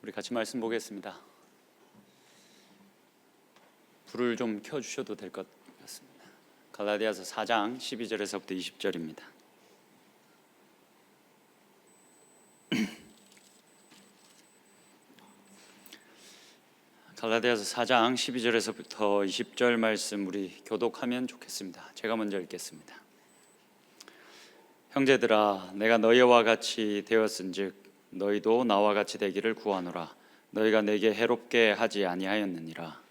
우리 같이 말씀 보겠습니다. 불을 좀 켜주셔도 될 것 같습니다. 갈라디아서 4장 12절에서부터 20절입니다. 갈라디아서 4장 12절에서부터 20절 말씀 우리 교독하면 좋겠습니다. 제가 먼저 읽겠습니다. 형제들아, 내가 너희와 같이 되었은즉 너희도 나와 같이 되기를 구하노라. 너희가 내게 해롭게 하지 아니하였느니라.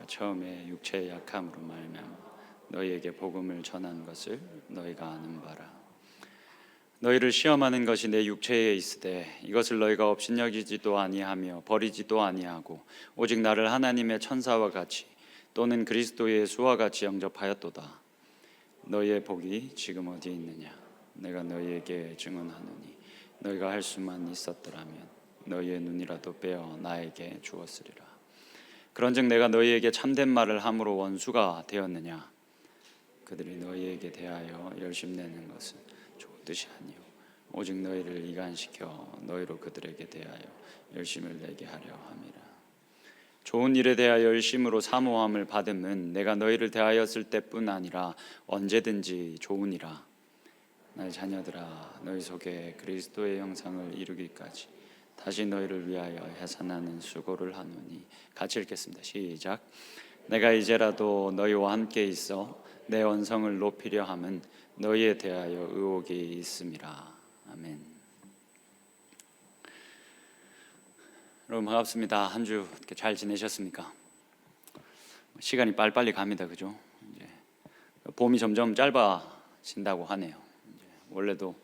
처음에 육체의 약함으로 말미암아 너희에게 복음을 전한 것을 너희가 아는 바라. 너희를 시험하는 것이 내 육체에 있으되 이것을 너희가 업신여기지도 아니하며 버리지도 아니하고 오직 나를 하나님의 천사와 같이 또는 그리스도 예수와 같이 영접하였도다. 너희의 복이 지금 어디 있느냐? 내가 너희에게 증언하노니 너희가 할 수만 있었더라면 너희의 눈이라도 빼어 나에게 주었으리라. 그런즉 내가 너희에게 참된 말을 함으로 원수가 되었느냐? 그들이 너희에게 대하여 열심내는 것은 좋은 뜻이 아니오 오직 너희를 이간시켜 너희로 그들에게 대하여 열심을 내게 하려 함이라. 좋은 일에 대하여 열심으로 사모함을 받음은 내가 너희를 대하였을 때뿐 아니라 언제든지 좋으니라. 나의 자녀들아, 너희 속에 그리스도의 형상을 이루기까지 다시 너희를 위하여 해산하는 수고를 하노니. 같이 읽겠습니다. 시작. 내가 이제라도 너희와 함께 있어 내 언성을 높이려 함은 너희에 대하여 의혹이 있음이라. 아멘. 여러분 반갑습니다. 한 주 잘 지내셨습니까? 시간이 빨리빨리 갑니다, 그죠? 이제 봄이 점점 짧아진다고 하네요. 이제 원래도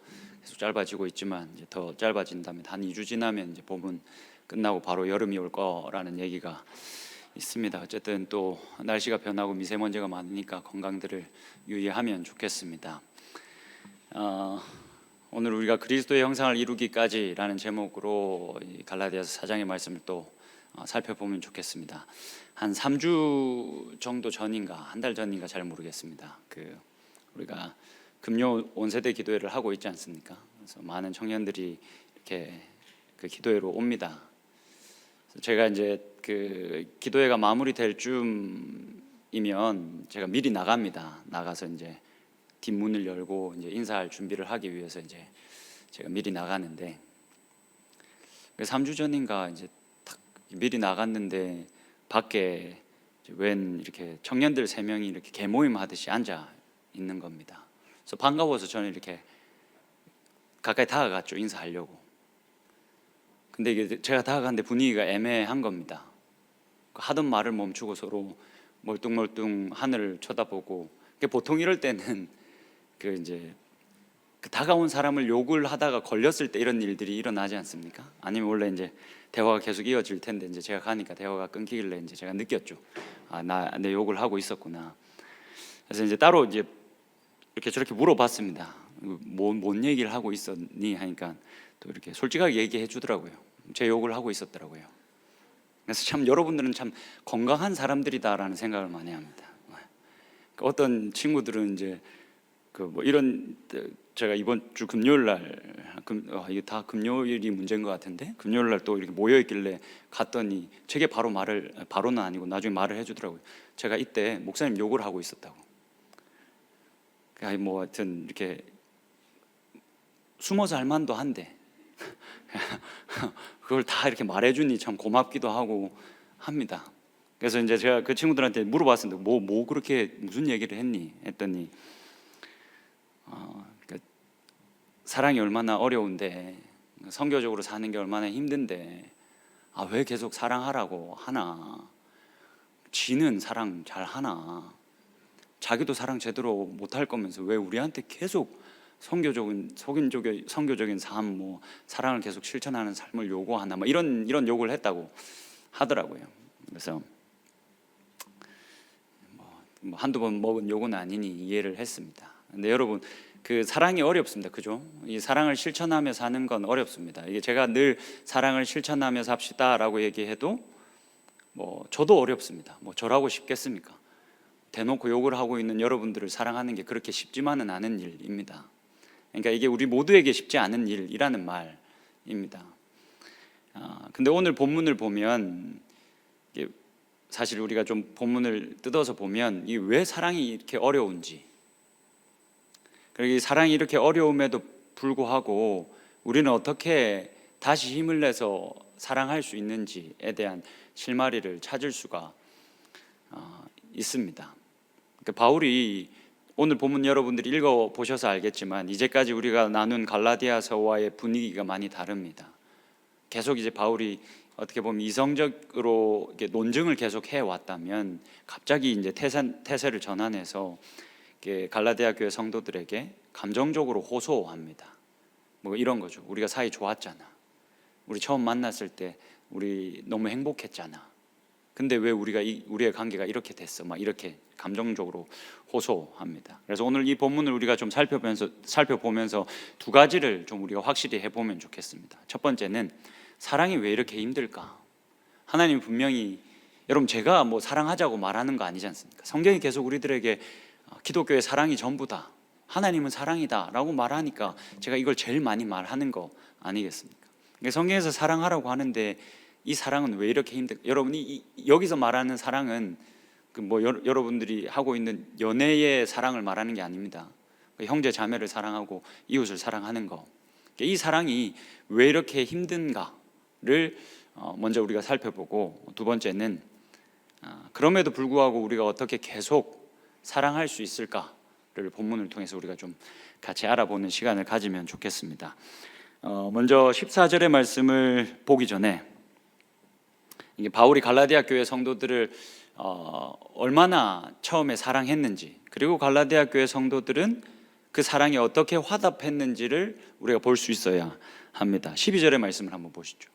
계속 짧아지고 있지만 이제 더 짧아진다면 한 2주 지나면 이제 봄은 끝나고 바로 여름이 올 거라는 얘기가 있습니다. 어쨌든 또 날씨가 변하고 미세먼지가 많으니까 건강들을 유의하면 좋겠습니다. 오늘 우리가 그리스도의 형상을 이루기까지라는 제목으로 갈라디아서 4장의 말씀을 또 살펴보면 좋겠습니다. 한 3주 정도 전인가 한 달 전인가 잘 모르겠습니다. 우리가 금요 온세대 기도회를 하고 있지 않습니까? 그래서 많은 청년들이 이렇게 그 기도회로 옵니다. 그래서 제가 이제 그 기도회가 마무리될 쯤이면 제가 미리 나갑니다. 나가서 이제 뒷문을 열고 이제 인사할 준비를 하기 위해서 이제 제가 미리 나가는데 3주 전인가 이제 딱 미리 나갔는데 밖에 웬 이렇게 청년들 3명이 이렇게 개모임 하듯이 앉아 있는 겁니다. 그래서 반가워서 저는 이렇게 가까이 다가갔죠. 인사하려고. 근데 이게 제가 다가갔는데 분위기가 애매한 겁니다. 하던 말을 멈추고 서로 멀뚱멀뚱 하늘을 쳐다보고. 보통 이럴 때는 이제 다가온 사람을 욕을 하다가 걸렸을 때 이런 일들이 일어나지 않습니까? 아니면 원래 이제 대화가 계속 이어질 텐데 이제 제가 가니까 대화가 끊기길래 이제 제가 느꼈죠. 내 욕을 하고 있었구나. 그래서 이제 따로 이제 이렇게 저렇게 물어봤습니다. 뭔 얘기를 하고 있었니? 하니까 또 이렇게 솔직하게 얘기해 주더라고요. 제 욕을 하고 있었더라고요. 그래서 참 여러분들은 참 건강한 사람들이다라는 생각을 많이 합니다. 어떤 친구들은 이제 이런 제가 이번 주 금요일 날 이게 다 금요일이 문제인 것 같은데 금요일 날 또 이렇게 모여 있길래 갔더니 제게 바로는 아니고 나중에 말을 해주더라고요. 제가 이때 목사님 욕을 하고 있었다고. 뭐 하여튼 이렇게 숨어서 할 만도 한데 그걸 다 이렇게 말해주니 참 고맙기도 하고 합니다. 그래서 이제 제가 그 친구들한테 물어봤습니다. 뭐 그렇게 무슨 얘기를 했니? 했더니 사랑이 얼마나 어려운데 선교적으로 사는 게 얼마나 힘든데 왜 계속 사랑하라고 하나? 지는 사랑 잘 하나? 자기도 사랑 제대로 못할 거면서 왜 우리한테 계속 선교적인 삶, 사랑을 계속 실천하는 삶을 요구하나? 이런 욕을 했다고 하더라고요. 그래서 한두 번 먹은 욕은 아니니 이해를 했습니다. 근데 여러분 사랑이 어렵습니다. 그죠? 이 사랑을 실천하며 사는 건 어렵습니다. 이게 제가 늘 사랑을 실천하며 삽시다라고 얘기해도 저도 어렵습니다. 저라고 쉽겠습니까? 대놓고 욕을 하고 있는 여러분들을 사랑하는 게 그렇게 쉽지만은 않은 일입니다. 그러니까 이게 우리 모두에게 쉽지 않은 일이라는 말입니다. 근데 오늘 본문을 보면 사실 우리가 좀 본문을 뜯어서 보면 이 왜 사랑이 이렇게 어려운지, 그리고 이 사랑이 이렇게 어려움에도 불구하고 우리는 어떻게 다시 힘을 내서 사랑할 수 있는지에 대한 실마리를 찾을 수가 있습니다. 그러니까 바울이 오늘 본문 여러분들이 읽어 보셔서 알겠지만 이제까지 우리가 나눈 갈라디아서와의 분위기가 많이 다릅니다. 계속 이제 바울이 어떻게 보면 이성적으로 논증을 계속 해 왔다면 갑자기 이제 태세를 전환해서 갈라디아 교회 성도들에게 감정적으로 호소합니다. 뭐 이런 거죠. 우리가 사이 좋았잖아. 우리 처음 만났을 때 우리 너무 행복했잖아. 근데 왜 우리의 관계가 이렇게 됐어? 막 이렇게 감정적으로 호소합니다. 그래서 오늘 이 본문을 우리가 좀 살펴보면서 두 가지를 좀 우리가 확실히 해보면 좋겠습니다. 첫 번째는 사랑이 왜 이렇게 힘들까? 하나님 분명히, 여러분 제가 뭐 사랑하자고 말하는 거 아니지 않습니까? 성경이 계속 우리들에게 기독교의 사랑이 전부다, 하나님은 사랑이다 라고 말하니까 제가 이걸 제일 많이 말하는 거 아니겠습니까? 성경에서 사랑하라고 하는데 이 사랑은 왜 이렇게 힘들까? 여러분이 여기서 말하는 사랑은 여러분들이 하고 있는 연애의 사랑을 말하는 게 아닙니다. 형제 자매를 사랑하고 이웃을 사랑하는 거. 이 사랑이 왜 이렇게 힘든가를 먼저 우리가 살펴보고, 두 번째는 그럼에도 불구하고 우리가 어떻게 계속 사랑할 수 있을까를 본문을 통해서 우리가 좀 같이 알아보는 시간을 가지면 좋겠습니다. 먼저 14절의 말씀을 보기 전에 이게 바울이 갈라디아 교회 성도들을 얼마나 처음에 사랑했는지, 그리고 갈라디아 교회 성도들은 그 사랑에 어떻게 화답했는지를 우리가 볼 수 있어야 합니다. 12절의 말씀을 한번 보시죠.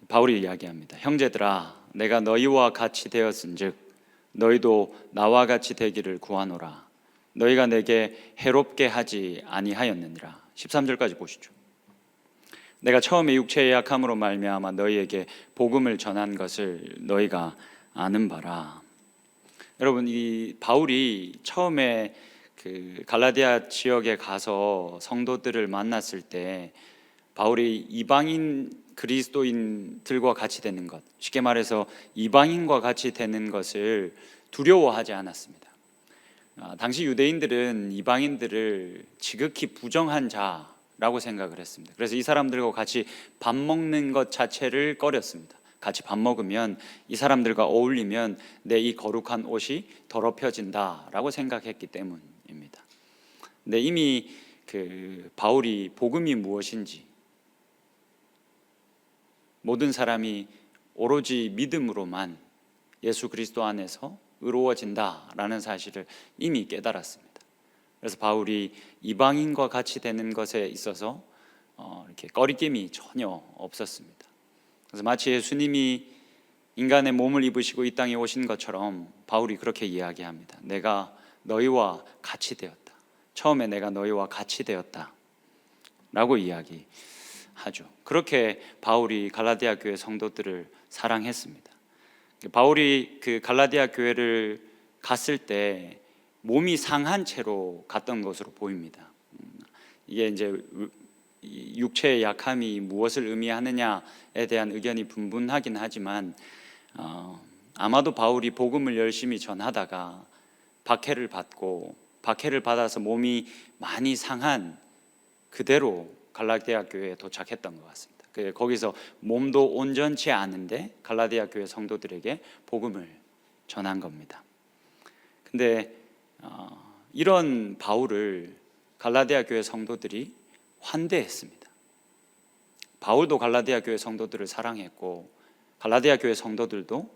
바울이 이야기합니다. 형제들아, 내가 너희와 같이 되었은즉 너희도 나와 같이 되기를 구하노라. 너희가 내게 해롭게 하지 아니하였느니라. 13절까지 보시죠. 내가 처음에 육체의 약함으로 말미암아 너희에게 복음을 전한 것을 너희가 아는 바라. 여러분, 이 바울이 처음에 그 갈라디아 지역에 가서 성도들을 만났을 때 바울이 이방인 그리스도인들과 같이 되는 것, 쉽게 말해서 이방인과 같이 되는 것을 두려워하지 않았습니다. 당시 유대인들은 이방인들을 지극히 부정한 자라고 생각을 했습니다. 그래서 이 사람들과 같이 밥 먹는 것 자체를 꺼렸습니다. 같이 밥 먹으면 이 사람들과 어울리면 내 이 거룩한 옷이 더럽혀진다라고 생각했기 때문입니다. 근데 이미 그 바울이 복음이 무엇인지, 모든 사람이 오로지 믿음으로만 예수 그리스도 안에서 의로워진다라는 사실을 이미 깨달았습니다. 그래서 바울이 이방인과 같이 되는 것에 있어서 이렇게 꺼리낌이 전혀 없었습니다. 그래서 마치 예수님이 인간의 몸을 입으시고 이 땅에 오신 것처럼 바울이 그렇게 이야기합니다. 내가 너희와 같이 되었다. 처음에 내가 너희와 같이 되었다 라고 이야기하죠. 그렇게 바울이 갈라디아 교회 성도들을 사랑했습니다. 바울이 그 갈라디아 교회를 갔을 때 몸이 상한 채로 갔던 것으로 보입니다. 이게 이제 육체의 약함이 무엇을 의미하느냐에 대한 의견이 분분하긴 하지만 아마도 바울이 복음을 열심히 전하다가 박해를 받아서 몸이 많이 상한 그대로 갈라디아 교회에 도착했던 것 같습니다. 거기서 몸도 온전치 않은데 갈라디아 교회 성도들에게 복음을 전한 겁니다. 근데 이런 바울을 갈라디아 교회 성도들이 환대했습니다. 바울도 갈라디아 교회 성도들을 사랑했고 갈라디아 교회 성도들도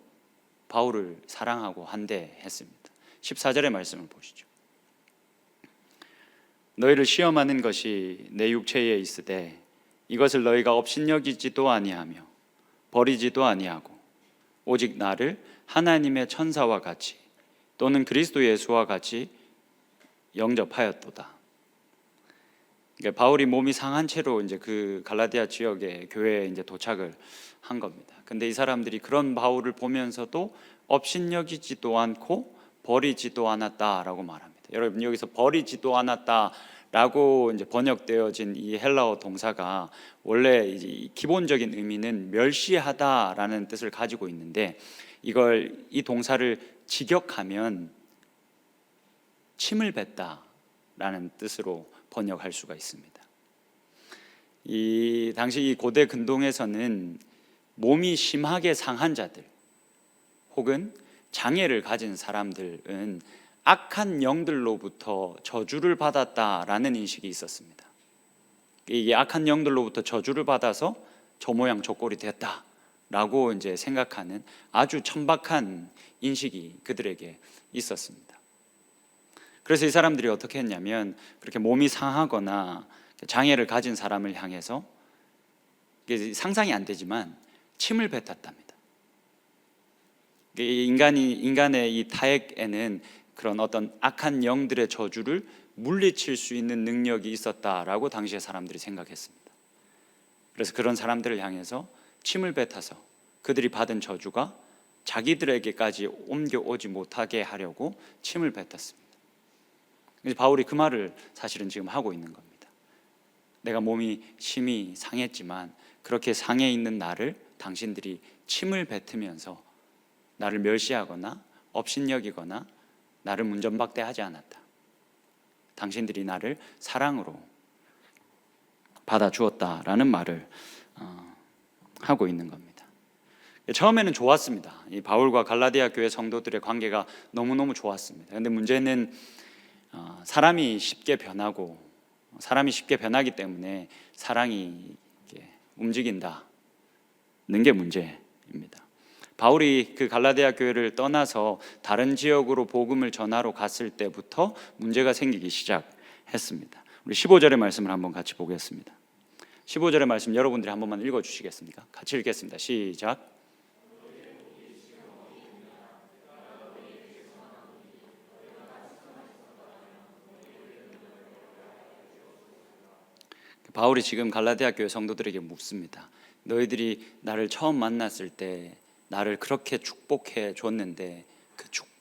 바울을 사랑하고 환대했습니다. 14절의 말씀을 보시죠. 너희를 시험하는 것이 내 육체에 있으되 이것을 너희가 업신여기지도 아니하며 버리지도 아니하고 오직 나를 하나님의 천사와 같이 또는 그리스도 예수와 같이 영접하였도다. 그러니까 바울이 몸이 상한 채로 이제 그 갈라디아 지역의 교회에 이제 도착을 한 겁니다. 근데 이 사람들이 그런 바울을 보면서도 업신여기지도 않고 버리지도 않았다라고 말합니다. 여러분, 여기서 버리지도 않았다라고 라고 이제 번역되어진 이 헬라어 동사가 원래 이제 기본적인 의미는 멸시하다라는 뜻을 가지고 있는데, 이 동사를 직역하면 침을 뱉다라는 뜻으로 번역할 수가 있습니다. 이 당시 이 고대 근동에서는 몸이 심하게 상한 자들 혹은 장애를 가진 사람들은 악한 영들로부터 저주를 받았다라는 인식이 있었습니다. 이게 악한 영들로부터 저주를 받아서 저 모양 저 꼴이 됐다라고 이제 생각하는 아주 천박한 인식이 그들에게 있었습니다. 그래서 이 사람들이 어떻게 했냐면, 그렇게 몸이 상하거나 장애를 가진 사람을 향해서, 상상이 안 되지만 침을 뱉었답니다. 인간의 이 타액에는 그런 어떤 악한 영들의 저주를 물리칠 수 있는 능력이 있었다라고 당시의 사람들이 생각했습니다. 그래서 그런 사람들을 향해서 침을 뱉어서 그들이 받은 저주가 자기들에게까지 옮겨오지 못하게 하려고 침을 뱉었습니다. 바울이 그 말을 사실은 지금 하고 있는 겁니다. 내가 몸이 심히 상했지만 그렇게 상해 있는 나를 당신들이 침을 뱉으면서 나를 멸시하거나 업신여기거나 나를 문전박대하지 않았다. 당신들이 나를 사랑으로 받아주었다라는 말을 하고 있는 겁니다. 처음에는 좋았습니다. 이 바울과 갈라디아 교회 성도들의 관계가 너무너무 좋았습니다. 그런데 문제는 사람이 쉽게 변하고, 사람이 쉽게 변하기 때문에 사랑이 움직인다는 게 문제입니다. 바울이 그 갈라디아 교회를 떠나서 다른 지역으로 복음을 전하러 갔을 때부터 문제가 생기기 시작했습니다. 우리 15절의 말씀을 한번 같이 보겠습니다. 15절의 말씀 여러분들이 한 번만 읽어주시겠습니까? 같이 읽겠습니다. 시작. 바울이 지금 갈라디아 교회 성도들에게 묻습니다. 너희들이 나를 처음 만났을 때 나를 그렇게 축복해 줬는데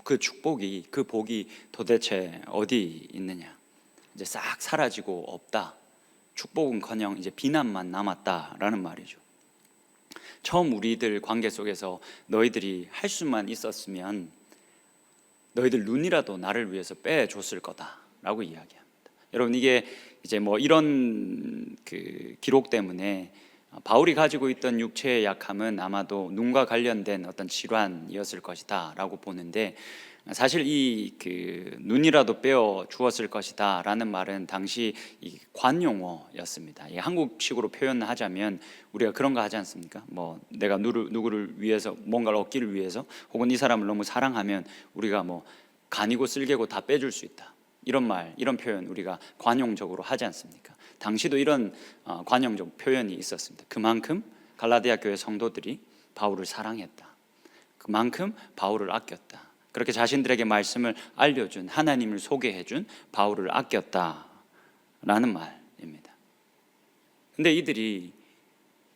그 축복이, 그 복이 도대체 어디 있느냐? 이제 싹 사라지고 없다. 축복은커녕 이제 비난만 남았다라는 말이죠. 처음 우리들 관계 속에서 너희들이 할 수만 있었으면 너희들 눈이라도 나를 위해서 빼줬을 거다라고 이야기합니다. 여러분, 이게 이제 뭐 이런 그 기록 때문에 바울이 가지고 있던 육체의 약함은 아마도 눈과 관련된 어떤 질환이었을 것이다 라고 보는데, 사실 이 그 눈이라도 빼어 주었을 것이다 라는 말은 당시 이 관용어였습니다. 한국식으로 표현하자면 우리가 그런 거 하지 않습니까? 뭐 내가 누구를 위해서, 뭔가를 얻기를 위해서, 혹은 이 사람을 너무 사랑하면 우리가 뭐 간이고 쓸개고 다 빼줄 수 있다, 이런 말, 이런 표현 우리가 관용적으로 하지 않습니까? 당시도 이런 관용적 표현이 있었습니다. 그만큼 갈라디아 교회 성도들이 바울을 사랑했다. 그만큼 바울을 아꼈다. 그렇게 자신들에게 말씀을 알려준, 하나님을 소개해준 바울을 아꼈다라는 말입니다. 근데 이들이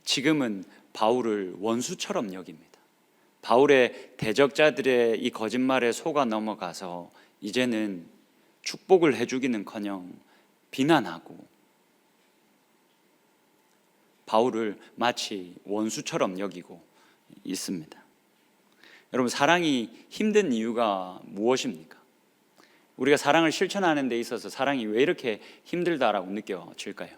지금은 바울을 원수처럼 여깁니다. 바울의 대적자들의 이 거짓말에 속아 넘어가서 이제는 축복을 해주기는커녕 비난하고 바울을 마치 원수처럼 여기고 있습니다. 여러분, 사랑이 힘든 이유가 무엇입니까? 우리가 사랑을 실천하는 데 있어서 사랑이 왜 이렇게 힘들다라고 느껴질까요?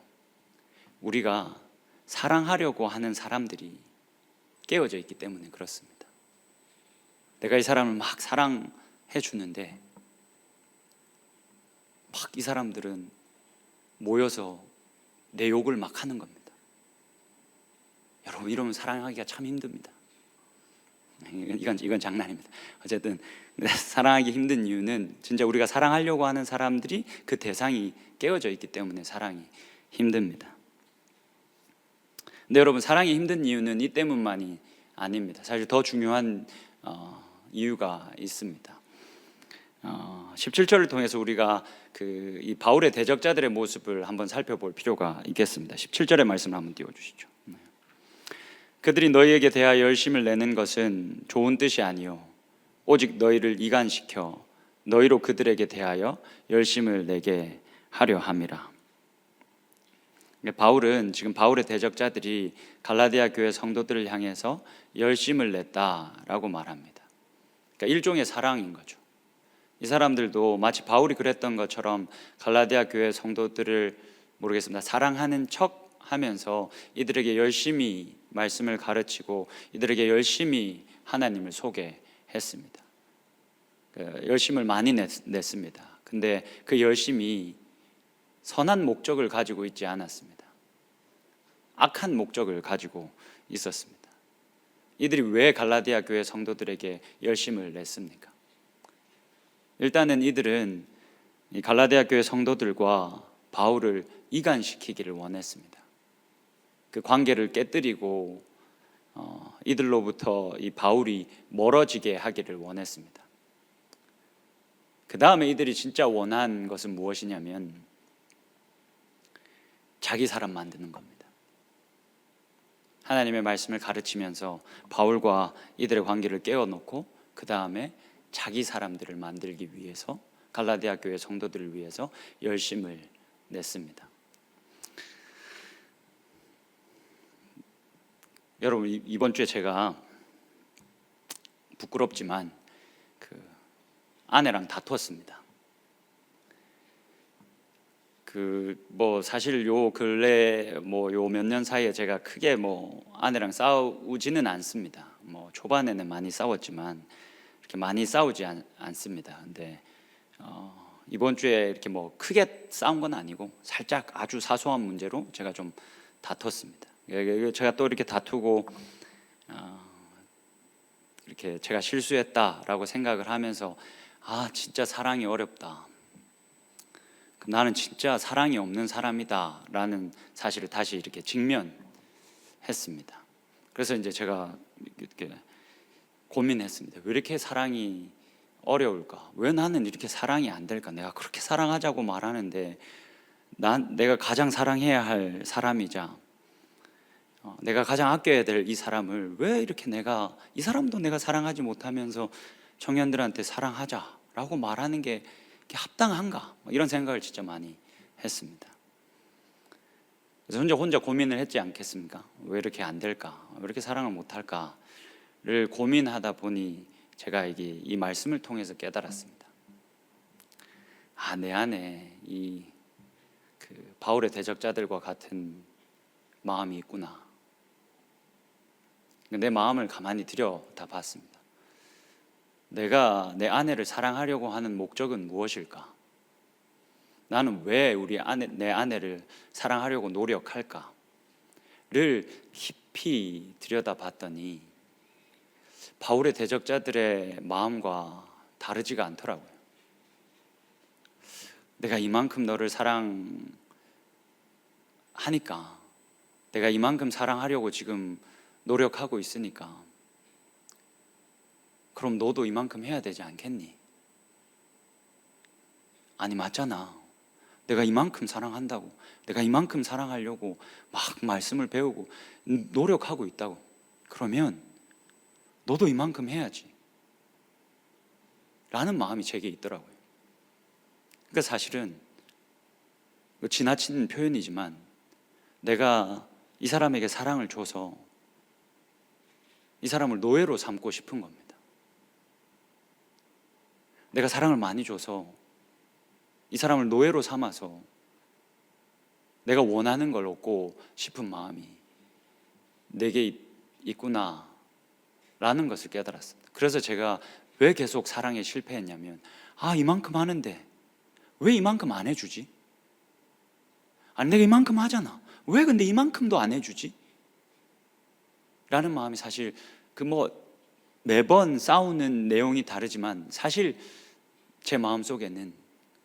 우리가 사랑하려고 하는 사람들이 깨어져 있기 때문에 그렇습니다. 내가 이 사람을 막 사랑해 주는데 막 이 사람들은 모여서 내 욕을 막 하는 겁니다. 여러분, 이러면 사랑하기가 참 힘듭니다. 이건 장난입니다. 어쨌든 사랑하기 힘든 이유는 진짜 우리가 사랑하려고 하는 사람들이 그 대상이 깨어져 있기 때문에 사랑이 힘듭니다. 근데 여러분, 사랑이 힘든 이유는 이 때문만이 아닙니다. 사실 더 중요한 이유가 있습니다. 17절을 통해서 우리가 이 바울의 대적자들의 모습을 한번 살펴볼 필요가 있겠습니다. 17절의 말씀을 한번 띄워주시죠. 그들이 너희에게 대하여 열심을 내는 것은 좋은 뜻이 아니요 오직 너희를 이간시켜 너희로 그들에게 대하여 열심을 내게 하려 함이라. 바울은 지금 바울의 대적자들이 갈라디아 교회 성도들을 향해서 열심을 냈다라고 말합니다. 그러니까 일종의 사랑인 거죠. 이 사람들도 마치 바울이 그랬던 것처럼 갈라디아 교회 성도들을 모르겠습니다. 사랑하는 척 하면서 이들에게 열심히 말씀을 가르치고 이들에게 열심히 하나님을 소개했습니다. 열심을 많이 냈습니다. 근데 그 열심이 선한 목적을 가지고 있지 않았습니다. 악한 목적을 가지고 있었습니다. 이들이 왜 갈라디아 교회 성도들에게 열심을 냈습니까? 일단은 이들은 이 갈라디아 교회 성도들과 바울을 이간시키기를 원했습니다. 그 관계를 깨뜨리고 이들로부터 이 바울이 멀어지게 하기를 원했습니다. 그 다음에 이들이 진짜 원한 것은 무엇이냐면 자기 사람 만드는 겁니다. 하나님의 말씀을 가르치면서 바울과 이들의 관계를 깨워놓고 그 다음에 자기 사람들을 만들기 위해서 갈라디아 교회 성도들을 위해서 열심을 냈습니다. 여러분, 이번 주에 제가 부끄럽지만 아내랑 다투었습니다. 사실 요 근래 요 몇 년 사이에 제가 크게 아내랑 싸우지는 않습니다. 초반에는 많이 싸웠지만 이렇게 많이 싸우지 않습니다. 근데 이번 주에 이렇게 크게 싸운 건 아니고 살짝 아주 사소한 문제로 제가 좀 다퉜습니다. 제가 또 이렇게 다투고 이렇게 제가 실수했다라고 생각을 하면서 진짜 사랑이 어렵다. 나는 진짜 사랑이 없는 사람이다 라는 사실을 다시 이렇게 직면했습니다. 그래서 이제 제가 이렇게 고민했습니다. 왜 이렇게 사랑이 어려울까? 왜 나는 이렇게 사랑이 안 될까? 내가 그렇게 사랑하자고 말하는데 내가 가장 사랑해야 할 사람이자 내가 가장 아껴야 될 이 사람을 왜 이렇게 이 사람도 내가 사랑하지 못하면서 청년들한테 사랑하자라고 말하는 게 합당한가? 이런 생각을 진짜 많이 했습니다. 그래서 혼자 고민을 했지 않겠습니까? 왜 이렇게 안 될까? 왜 이렇게 사랑을 못할까를 고민하다 보니 제가 이 말씀을 통해서 깨달았습니다. 내 안에 바울의 대적자들과 같은 마음이 있구나. 내 마음을 가만히 들여다봤습니다. 내가 내 아내를 사랑하려고 하는 목적은 무엇일까? 나는 왜 내 아내를 사랑하려고 노력할까를 깊이 들여다봤더니 바울의 대적자들의 마음과 다르지가 않더라고요. 내가 이만큼 너를 사랑하니까 내가 이만큼 사랑하려고 지금 노력하고 있으니까 그럼 너도 이만큼 해야 되지 않겠니? 아니 맞잖아. 내가 이만큼 사랑한다고, 내가 이만큼 사랑하려고 막 말씀을 배우고 노력하고 있다고. 그러면 너도 이만큼 해야지 라는 마음이 제게 있더라고요. 그러니까 사실은 지나친 표현이지만 내가 이 사람에게 사랑을 줘서 이 사람을 노예로 삼고 싶은 겁니다. 내가 사랑을 많이 줘서 이 사람을 노예로 삼아서 내가 원하는 걸 얻고 싶은 마음이 내게 있구나 라는 것을 깨달았습니다. 그래서 제가 왜 계속 사랑에 실패했냐면 이만큼 하는데 왜 이만큼 안 해주지? 아니 내가 이만큼 하잖아. 왜 근데 이만큼도 안 해주지? 라는 마음이 사실 매번 싸우는 내용이 다르지만 사실 제 마음속에는,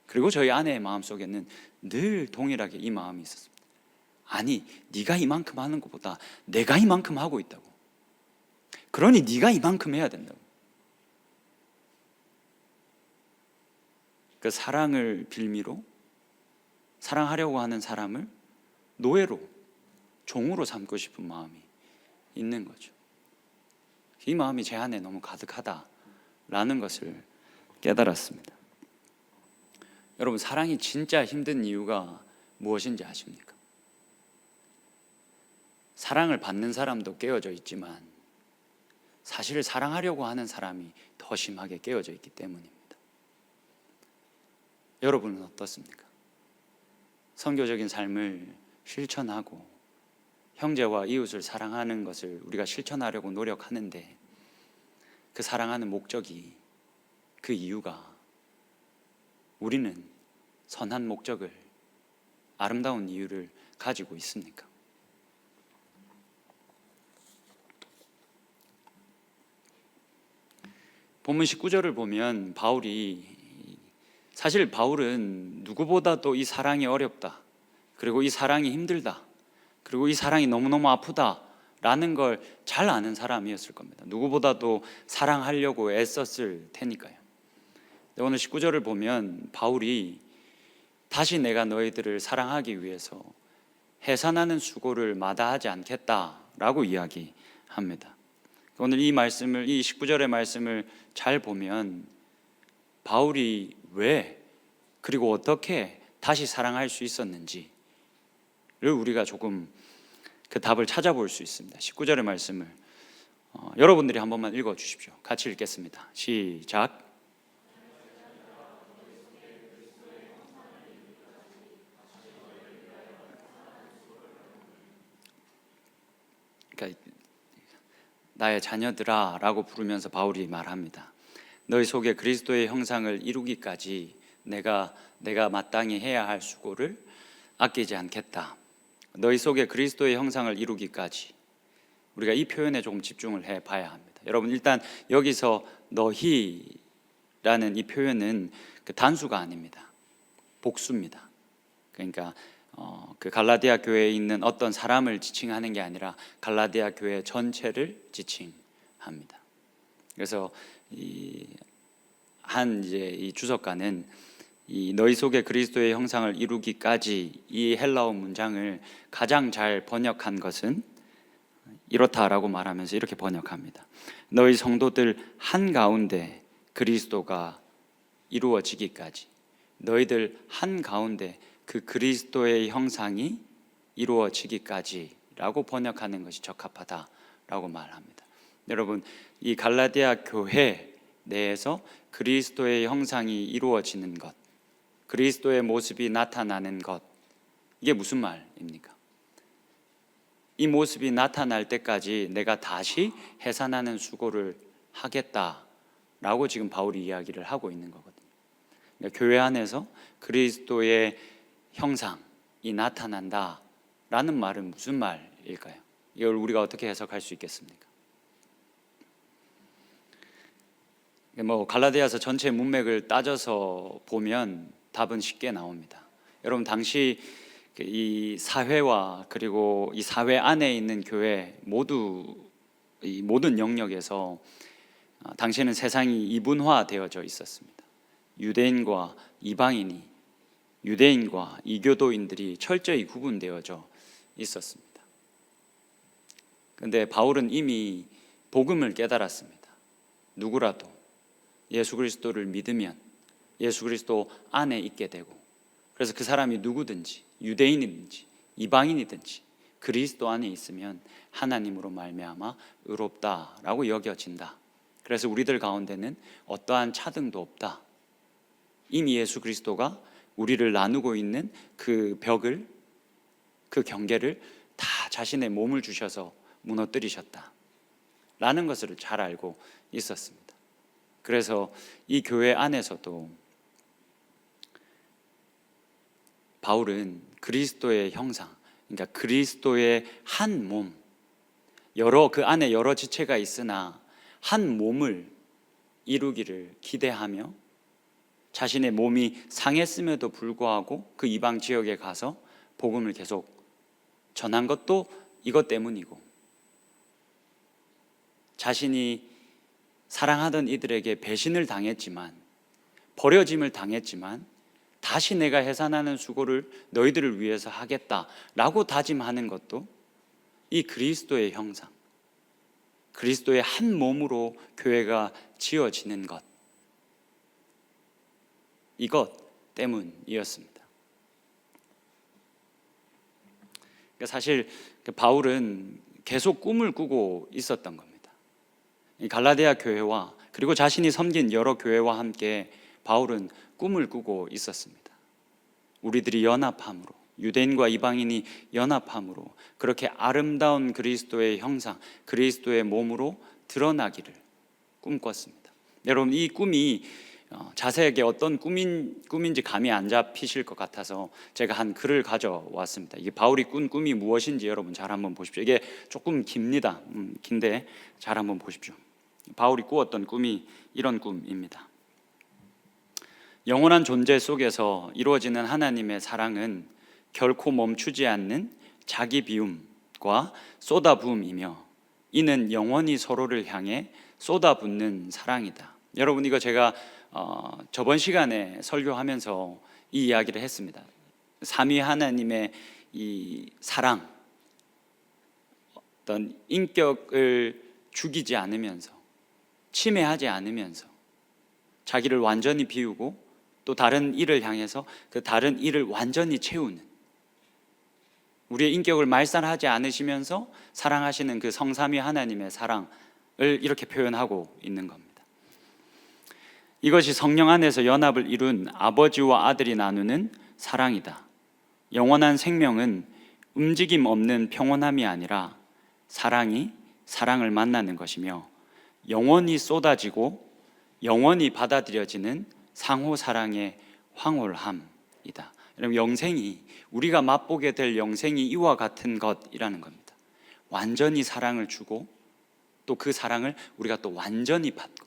그리고 저희 아내의 마음속에는 늘 동일하게 이 마음이 있었습니다. 아니 네가 이만큼 하는 것보다 내가 이만큼 하고 있다고. 그러니 네가 이만큼 해야 된다고. 그 사랑을 빌미로 사랑하려고 하는 사람을 노예로, 종으로 삼고 싶은 마음이 있는 거죠. 이 마음이 제 안에 너무 가득하다라는 것을 깨달았습니다. 여러분, 사랑이 진짜 힘든 이유가 무엇인지 아십니까? 사랑을 받는 사람도 깨어져 있지만 사실 사랑하려고 하는 사람이 더 심하게 깨어져 있기 때문입니다. 여러분은 어떻습니까? 선교적인 삶을 실천하고 형제와 이웃을 사랑하는 것을 우리가 실천하려고 노력하는데 그 사랑하는 목적이, 그 이유가 우리는 선한 목적을, 아름다운 이유를 가지고 있습니까? 본문 19절을 보면 사실 바울은 누구보다도 이 사랑이 어렵다, 그리고 이 사랑이 힘들다, 그리고 이 사랑이 너무너무 아프다 라는 걸 잘 아는 사람이었을 겁니다. 누구보다도 사랑하려고 애썼을 테니까요. 오늘 19절을 보면 바울이 다시 내가 너희들을 사랑하기 위해서 해산하는 수고를 마다하지 않겠다라고 이야기합니다. 오늘 이 19절의 말씀을 잘 보면 바울이 왜, 그리고 어떻게 다시 사랑할 수 있었는지를 우리가 조금 그 답을 찾아볼 수 있습니다. 19절의 말씀을 여러분들이 한 번만 읽어주십시오. 같이 읽겠습니다. 시작. 그러니까 나의 자녀들아 라고 부르면서 바울이 말합니다. 너희 속에 그리스도의 형상을 이루기까지 내가 마땅히 해야 할 수고를 아끼지 않겠다. 너희 속에 그리스도의 형상을 이루기까지, 우리가 이 표현에 조금 집중을 해 봐야 합니다. 여러분, 일단 여기서 너희라는 이 표현은 그 단수가 아닙니다. 복수입니다. 그러니까 그 갈라디아 교회에 있는 어떤 사람을 지칭하는 게 아니라 갈라디아 교회 전체를 지칭합니다. 그래서 이 주석가는 이 너희 속에 그리스도의 형상을 이루기까지, 이 헬라어 문장을 가장 잘 번역한 것은 이렇다라고 말하면서 이렇게 번역합니다. 너희 성도들 한가운데 그리스도가 이루어지기까지, 너희들 한가운데 그 그리스도의 형상이 이루어지기까지 라고 번역하는 것이 적합하다라고 말합니다. 여러분, 이 갈라디아 교회 내에서 그리스도의 형상이 이루어지는 것, 그리스도의 모습이 나타나는 것, 이게 무슨 말입니까? 이 모습이 나타날 때까지 내가 다시 해산하는 수고를 하겠다라고 지금 바울이 이야기를 하고 있는 거거든요. 그러니까 교회 안에서 그리스도의 형상이 나타난다라는 말은 무슨 말일까요? 이걸 우리가 어떻게 해석할 수 있겠습니까? 갈라디아서 전체 문맥을 따져서 보면 답은 쉽게 나옵니다. 여러분, 당시 이 사회와 그리고 이 사회 안에 있는 교회 이 모든 영역에서 당시에는 세상이 이분화되어져 있었습니다. 유대인과 이방인이, 유대인과 이교도인들이 철저히 구분되어져 있었습니다. 그런데 바울은 이미 복음을 깨달았습니다. 누구라도 예수 그리스도를 믿으면 예수 그리스도 안에 있게 되고, 그래서 그 사람이 누구든지, 유대인이든지 이방인이든지 그리스도 안에 있으면 하나님으로 말미암아 의롭다라고 여겨진다. 그래서 우리들 가운데는 어떠한 차등도 없다. 이미 예수 그리스도가 우리를 나누고 있는 그 벽을, 그 경계를 다 자신의 몸을 주셔서 무너뜨리셨다 라는 것을 잘 알고 있었습니다. 그래서 이 교회 안에서도 바울은 그리스도의 형상, 그러니까 그리스도의 한 몸, 그 안에 여러 지체가 있으나 한 몸을 이루기를 기대하며 자신의 몸이 상했음에도 불구하고 그 이방 지역에 가서 복음을 계속 전한 것도 이것 때문이고, 자신이 사랑하던 이들에게 배신을 당했지만, 버려짐을 당했지만 다시 내가 해산하는 수고를 너희들을 위해서 하겠다라고 다짐하는 것도 이 그리스도의 형상, 그리스도의 한 몸으로 교회가 지어지는 것, 이것, 때문이었습니다. 그러니까 사실 바울은 계속 꿈을 꾸고 있었던 겁니다. 갈라디아 교회와 그리고 자신이 섬긴 여러 교회와 함께 바울은 꿈을 꾸고 있었습니다. 우리들이 연합함으로, 유대인과 이방인이 연합함으로 그렇게 아름다운 그리스도의 형상, 그리스도의 몸으로 드러나기를 꿈꿨습니다. 여러분, 이 꿈이 자세하게 어떤 꿈인지 감이 안 잡히실 것 같아서 제가 한 글을 가져왔습니다. 이게 바울이 꾼 꿈이 무엇인지 여러분 잘 한번 보십시오. 이게 조금 깁니다. 긴데 잘 한번 보십시오. 바울이 꾸었던 꿈이 이런 꿈입니다. 영원한 존재 속에서 이루어지는 하나님의 사랑은 결코 멈추지 않는 자기 비움과 쏟아부음이며 이는 영원히 서로를 향해 쏟아붓는 사랑이다. 여러분, 이거 제가 저번 시간에 설교하면서 이 이야기를 했습니다. 삼위 하나님의 이 사랑, 어떤 인격을 죽이지 않으면서, 침해하지 않으면서 자기를 완전히 비우고 또 다른 이를 향해서 그 다른 이를 완전히 채우는, 우리의 인격을 말살하지 않으시면서 사랑하시는 그 성삼위 하나님의 사랑을 이렇게 표현하고 있는 겁니다. 이것이 성령 안에서 연합을 이룬 아버지와 아들이 나누는 사랑이다. 영원한 생명은 움직임 없는 평온함이 아니라 사랑이 사랑을 만나는 것이며 영원히 쏟아지고 영원히 받아들여지는 상호 사랑의 황홀함이다. 여러분, 영생이, 우리가 맛보게 될 영생이 이와 같은 것이라는 겁니다. 완전히 사랑을 주고 또 그 사랑을 우리가 또 완전히 받고,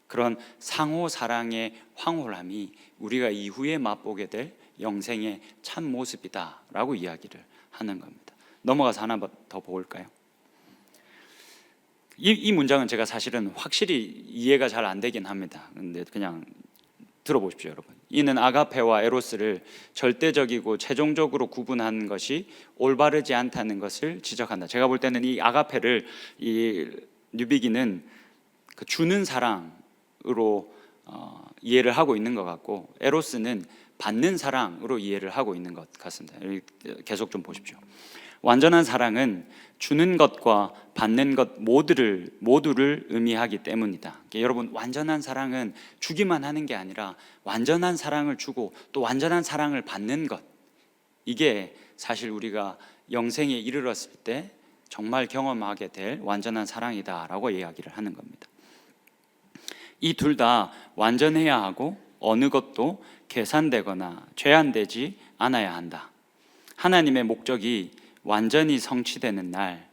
그런 상호 사랑의 황홀함이 우리가 이후에 맛보게 될 영생의 참 모습이다라고 이야기를 하는 겁니다. 넘어가서 하나 더 볼까요? 이 문장은 제가 사실은 확실히 이해가 잘 안 되긴 합니다. 근데 그냥 들어보십시오, 여러분. 이는 아가페와 에로스를 절대적이고 최종적으로 구분한 것이 올바르지 않다는 것을 지적한다. 제가 볼 때는 이 아가페를, 이 뉴비기는 그 주는 사랑으로 이해를 하고 있는 것 같고, 에로스는 받는 사랑으로 이해를 하고 있는 것 같습니다. 계속 좀 보십시오. 완전한 사랑은 주는 것과 받는 것 모두를 의미하기 때문이다. 여러분, 완전한 사랑은 주기만 하는 게 아니라 완전한 사랑을 주고 또 완전한 사랑을 받는 것, 이게 사실 우리가 영생에 이르렀을 때 정말 경험하게 될 완전한 사랑이다라고 이야기를 하는 겁니다. 이 둘 다 완전해야 하고 어느 것도 계산되거나 제한되지 않아야 한다. 하나님의 목적이 완전히 성취되는 날,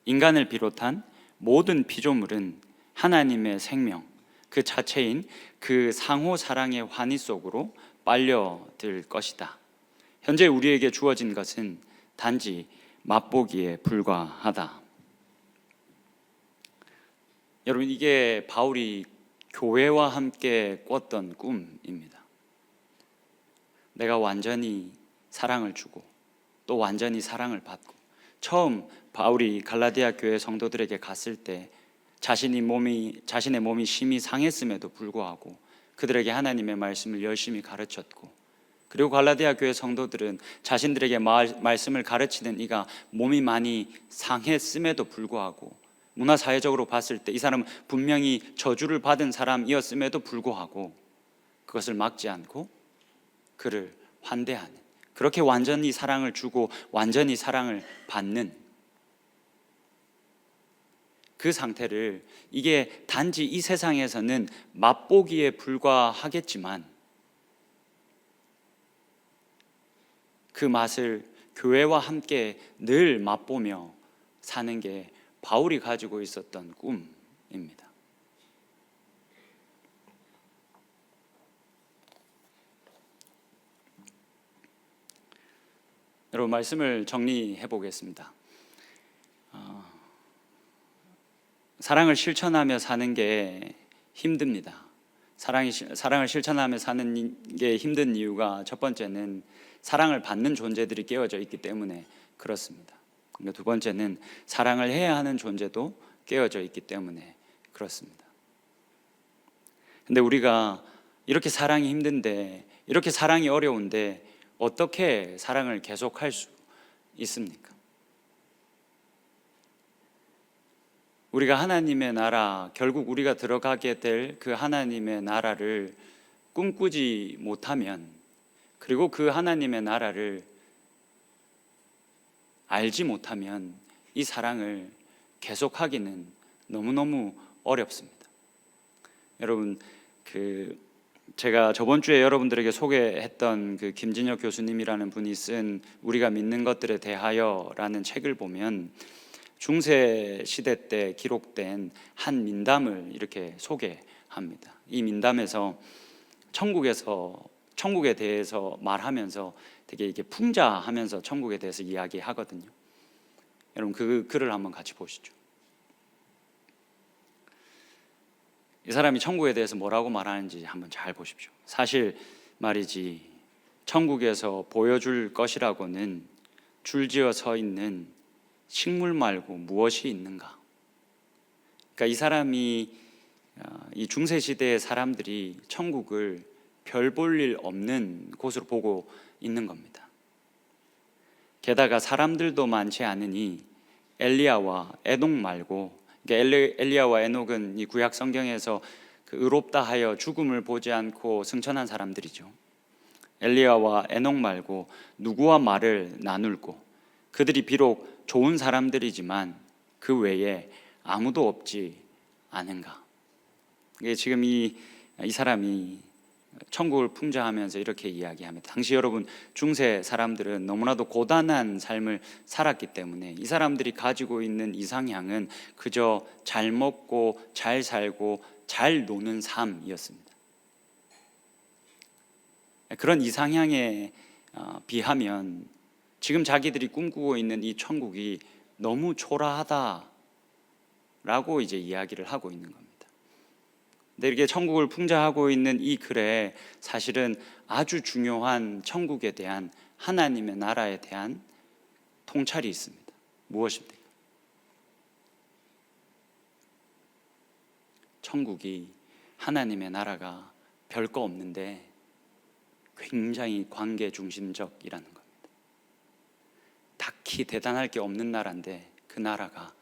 인간을 비롯한 모든 피조물은 하나님의 생명, 그 자체인 그 상호 사랑의 환희 속으로 빨려들 것이다. 현재 우리에게 주어진 것은 단지 맛보기에 불과하다. 여러분, 이게 바울이 교회와 함께 꿨던 꿈입니다. 내가 완전히 사랑을 주고 또 완전히 사랑을 받고, 처음 바울이 갈라디아 교회 성도들에게 갔을 때 자신의 몸이 심히 상했음에도 불구하고 그들에게 하나님의 말씀을 열심히 가르쳤고, 그리고 갈라디아 교회 성도들은 자신들에게 말씀을 가르치는 이가 몸이 많이 상했음에도 불구하고, 문화사회적으로 봤을 때 이 사람은 분명히 저주를 받은 사람이었음에도 불구하고 그것을 막지 않고 그를 환대하는, 그렇게 완전히 사랑을 주고 완전히 사랑을 받는 그 상태를, 이게 단지 이 세상에서는 맛보기에 불과하겠지만 그 맛을 교회와 함께 늘 맛보며 사는 게 바울이 가지고 있었던 꿈입니다. 여러분, 말씀을 정리해 보겠습니다. 사랑을 실천하며 사는 게 힘듭니다. 사랑을 실천하며 사는 게 힘든 이유가, 첫 번째는 사랑을 받는 존재들이 깨어져 있기 때문에 그렇습니다. 두 번째는 사랑을 해야 하는 존재도 깨어져 있기 때문에 그렇습니다. 근데 우리가 이렇게 사랑이 힘든데 이렇게 사랑이 어려운데 어떻게 사랑을 계속할 수 있습니까? 우리가 하나님의 나라, 결국 우리가 들어가게 될 그 하나님의 나라를 꿈꾸지 못하면, 그리고 그 하나님의 나라를 알지 못하면 이 사랑을 계속하기는 너무너무 어렵습니다. 여러분, 제가 저번 주에 여러분들에게 소개했던 그 김진혁 교수님이라는 분이 쓴 우리가 믿는 것들에 대하여라는 책을 보면 중세 시대 때 기록된 한 민담을 이렇게 소개합니다. 이 민담에서 천국에 대해서 말하면서 되게 이게 풍자하면서 천국에 대해서 이야기하거든요. 여러분, 그 글을 한번 같이 보시죠. 이 사람이 천국에 대해서 뭐라고 말하는지 한번 잘 보십시오. 사실 말이지, 천국에서 보여줄 것이라고는 줄지어 서 있는 식물 말고 무엇이 있는가? 그러니까 이 사람이, 이 중세시대의 사람들이 천국을 별 볼 일 없는 곳으로 보고 있는 겁니다. 게다가 사람들도 많지 않으니 엘리야와 에녹 말고, 그러니까 엘리야와 에녹은 이 구약 성경에서 그 의롭다 하여 죽음을 보지 않고 승천한 사람들이죠. 엘리야와 에녹 말고 누구와 말을 나눌고, 그들이 비록 좋은 사람들이지만 그 외에 아무도 없지 않은가? 이게 지금 이 사람이 천국을 풍자하면서 이렇게 이야기합니다. 당시 여러분, 중세 사람들은 너무나도 고단한 삶을 살았기 때문에 이 사람들이 가지고 있는 이상향은 그저 잘 먹고 잘 살고 잘 노는 삶이었습니다. 그런 이상향에 비하면 지금 자기들이 꿈꾸고 있는 이 천국이 너무 초라하다라고 이제 이야기를 하고 있는 겁니다. 근데 이렇게 천국을 풍자하고 있는 이 글에 사실은 아주 중요한 천국에 대한, 하나님의 나라에 대한 통찰이 있습니다. 무엇입니까? 천국이, 하나님의 나라가 별거 없는데 굉장히 관계 중심적이라는 겁니다. 딱히 대단할 게 없는 나라인데 그 나라가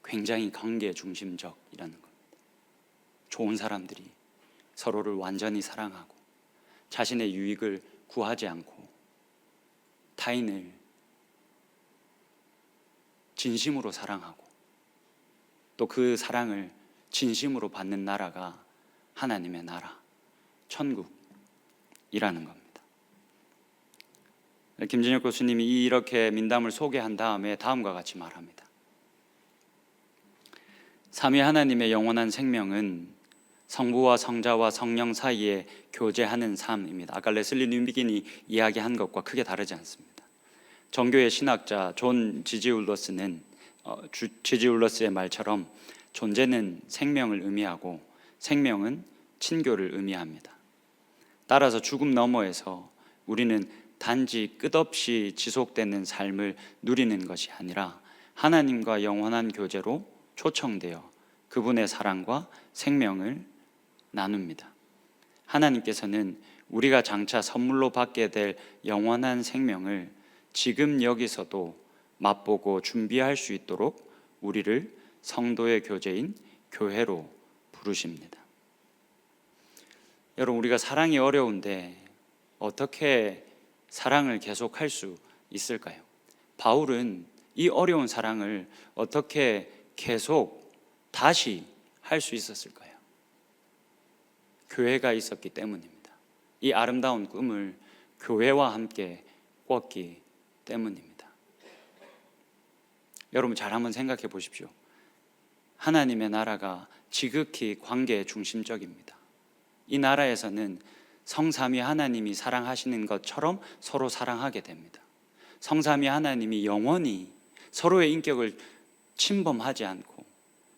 굉장히 관계 중심적이라는 겁니다. 좋은 사람들이 서로를 완전히 사랑하고 자신의 유익을 구하지 않고 타인을 진심으로 사랑하고 또 그 사랑을 진심으로 받는 나라가 하나님의 나라, 천국이라는 겁니다. 김진혁 교수님이 이렇게 민담을 소개한 다음에 다음과 같이 말합니다. 삼위 하나님의 영원한 생명은 성부와 성자와 성령 사이에 교제하는 삶입니다. 아까 레슬리 뉴비긴이 이야기한 것과 크게 다르지 않습니다. 정교의 신학자 존 지지울러스의 말처럼 존재는 생명을 의미하고 생명은 친교를 의미합니다. 따라서 죽음 너머에서 우리는 단지 끝없이 지속되는 삶을 누리는 것이 아니라 하나님과 영원한 교제로 초청되어 그분의 사랑과 생명을 나눕니다. 하나님께서는 우리가 장차 선물로 받게 될 영원한 생명을 지금 여기서도 맛보고 준비할 수 있도록 우리를 성도의 교제인 교회로 부르십니다. 여러분, 우리가 사랑이 어려운데 어떻게 사랑을 계속할 수 있을까요? 바울은 이 어려운 사랑을 어떻게 계속 다시 할 수 있었을까요? 교회가 있었기 때문입니다. 이 아름다운 꿈을 교회와 함께 꿨기 때문입니다. 여러분, 잘 한번 생각해 보십시오. 하나님의 나라가 지극히 관계 중심적입니다. 이 나라에서는 성삼위 하나님이 사랑하시는 것처럼 서로 사랑하게 됩니다. 성삼위 하나님이 영원히 서로의 인격을 침범하지 않고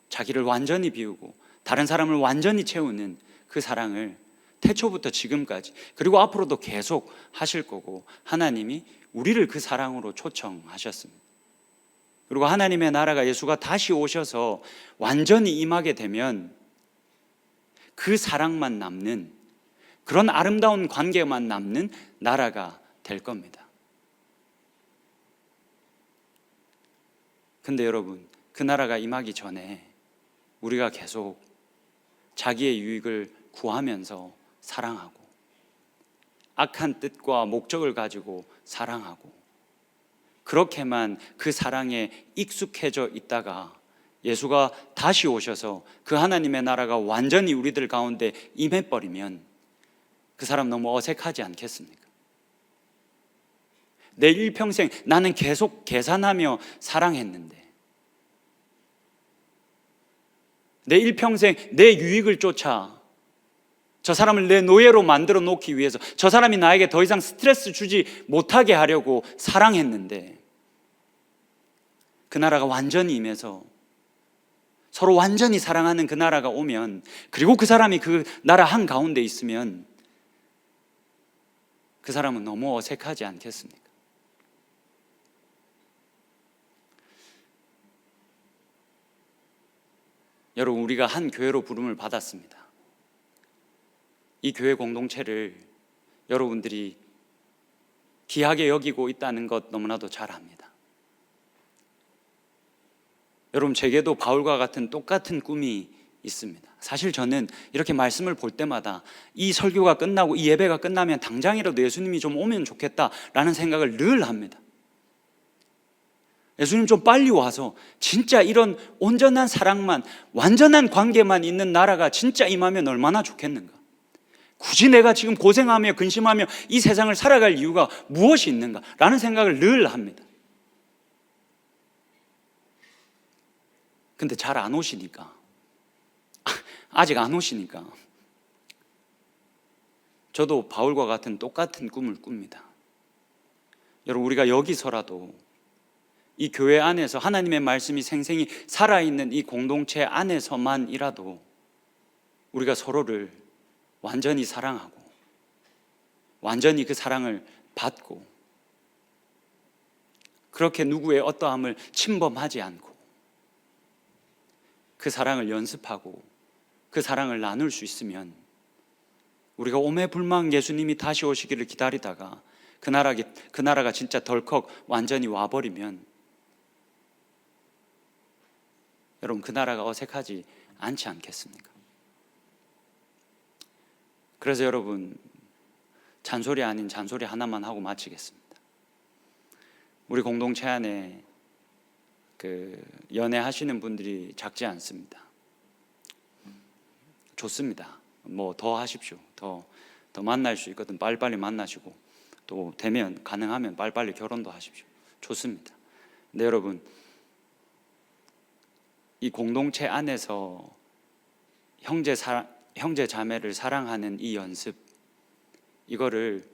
자기를 완전히 비우고 다른 사람을 완전히 채우는 그 사랑을 태초부터 지금까지, 그리고 앞으로도 계속 하실 거고, 하나님이 우리를 그 사랑으로 초청하셨습니다. 그리고 하나님의 나라가, 예수가 다시 오셔서 완전히 임하게 되면 그 사랑만 남는, 그런 아름다운 관계만 남는 나라가 될 겁니다. 근데 여러분, 그 나라가 임하기 전에 우리가 계속 자기의 유익을 구하면서 사랑하고 악한 뜻과 목적을 가지고 사랑하고 그렇게만 그 사랑에 익숙해져 있다가 예수가 다시 오셔서 그 하나님의 나라가 완전히 우리들 가운데 임해버리면 그 사람 너무 어색하지 않겠습니까? 내 일평생 나는 계속 계산하며 사랑했는데, 내 일평생 내 유익을 쫓아 저 사람을 내 노예로 만들어 놓기 위해서 저 사람이 나에게 더 이상 스트레스 주지 못하게 하려고 사랑했는데, 그 나라가 완전히 임해서 서로 완전히 사랑하는 그 나라가 오면, 그리고 그 사람이 그 나라 한가운데 있으면 그 사람은 너무 어색하지 않겠습니까? 여러분, 우리가 한 교회로 부름을 받았습니다. 이 교회 공동체를 여러분들이 귀하게 여기고 있다는 것 너무나도 잘 압니다. 여러분, 제게도 바울과 같은 똑같은 꿈이 있습니다. 사실 저는 이렇게 말씀을 볼 때마다 이 설교가 끝나고 이 예배가 끝나면 당장이라도 예수님이 좀 오면 좋겠다라는 생각을 늘 합니다. 예수님 좀 빨리 와서 진짜 이런 온전한 사랑만, 완전한 관계만 있는 나라가 진짜 임하면 얼마나 좋겠는가. 굳이 내가 지금 고생하며 근심하며 이 세상을 살아갈 이유가 무엇이 있는가 라는 생각을 늘 합니다. 근데 잘 안 오시니까, 아직 안 오시니까 저도 바울과 같은 똑같은 꿈을 꿉니다. 여러분, 우리가 여기서라도 이 교회 안에서 하나님의 말씀이 생생히 살아있는 이 공동체 안에서만이라도 우리가 서로를 완전히 사랑하고 완전히 그 사랑을 받고 그렇게 누구의 어떠함을 침범하지 않고 그 사랑을 연습하고 그 사랑을 나눌 수 있으면, 우리가 오매불망 예수님이 다시 오시기를 기다리다가 그 나라가 진짜 덜컥 완전히 와버리면 여러분, 그 나라가 어색하지 않지 않겠습니까? 그래서 여러분, 잔소리 아닌 잔소리 하나만 하고 마치겠습니다. 우리 공동체 안에 연애하시는 분들이 작지 않습니다. 좋습니다. 뭐 더 하십시오. 더 만날 수 있거든 빨리빨리 만나시고, 또 되면 가능하면 빨리빨리 결혼도 하십시오. 좋습니다. 근데 여러분, 이 공동체 안에서 형제 자매를 사랑하는 이 연습, 이거를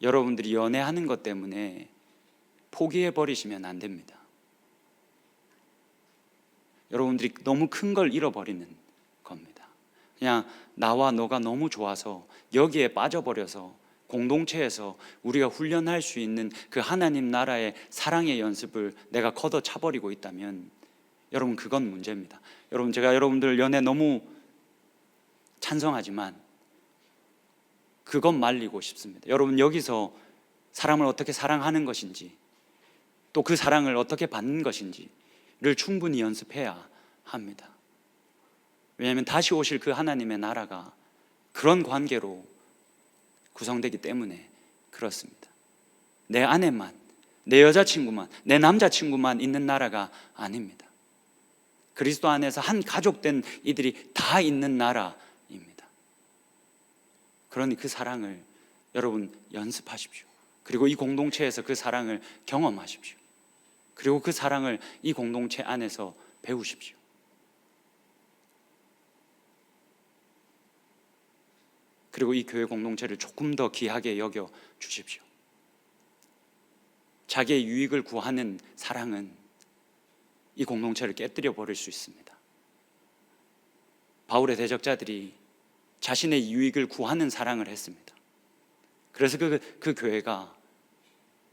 여러분들이 연애하는 것 때문에 포기해 버리시면 안 됩니다. 여러분들이 너무 큰 걸 잃어버리는 겁니다. 그냥 나와 너가 너무 좋아서 여기에 빠져버려서 공동체에서 우리가 훈련할 수 있는 그 하나님 나라의 사랑의 연습을 내가 걷어차버리고 있다면 여러분, 그건 문제입니다. 여러분, 제가 여러분들 연애 너무 찬성하지만 그건 말리고 싶습니다. 여러분, 여기서 사람을 어떻게 사랑하는 것인지, 또 그 사랑을 어떻게 받는 것인지를 충분히 연습해야 합니다. 왜냐하면 다시 오실 그 하나님의 나라가 그런 관계로 구성되기 때문에 그렇습니다. 내 아내만, 내 여자친구만, 내 남자친구만 있는 나라가 아닙니다. 그리스도 안에서 한 가족된 이들이 다 있는 나라입니다. 그러니 그 사랑을 여러분 연습하십시오. 그리고 이 공동체에서 그 사랑을 경험하십시오. 그리고 그 사랑을 이 공동체 안에서 배우십시오. 그리고 이 교회 공동체를 조금 더 귀하게 여겨 주십시오. 자기의 유익을 구하는 사랑은 이 공동체를 깨뜨려 버릴 수 있습니다. 바울의 대적자들이 자신의 유익을 구하는 사랑을 했습니다. 그래서 그 교회가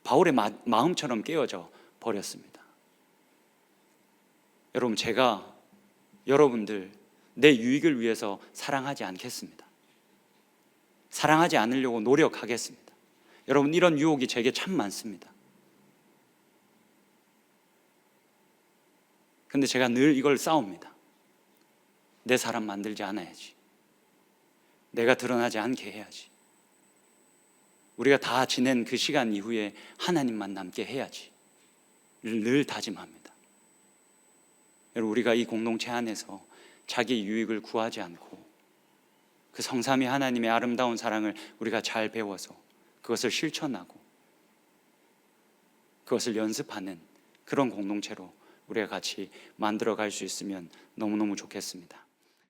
바울의 마음처럼 깨어져 버렸습니다. 여러분, 제가 여러분들 내 유익을 위해서 사랑하지 않겠습니다. 사랑하지 않으려고 노력하겠습니다. 여러분, 이런 유혹이 제게 참 많습니다. 근데 제가 늘 이걸 싸웁니다. 내 사람 만들지 않아야지. 내가 드러나지 않게 해야지. 우리가 다 지낸 그 시간 이후에 하나님만 남게 해야지. 늘 다짐합니다. 여러분, 우리가 이 공동체 안에서 자기 유익을 구하지 않고 그 성삼위 하나님의 아름다운 사랑을 우리가 잘 배워서 그것을 실천하고 그것을 연습하는 그런 공동체로 우리가 같이 만들어 갈 수 있으면 너무너무 좋겠습니다.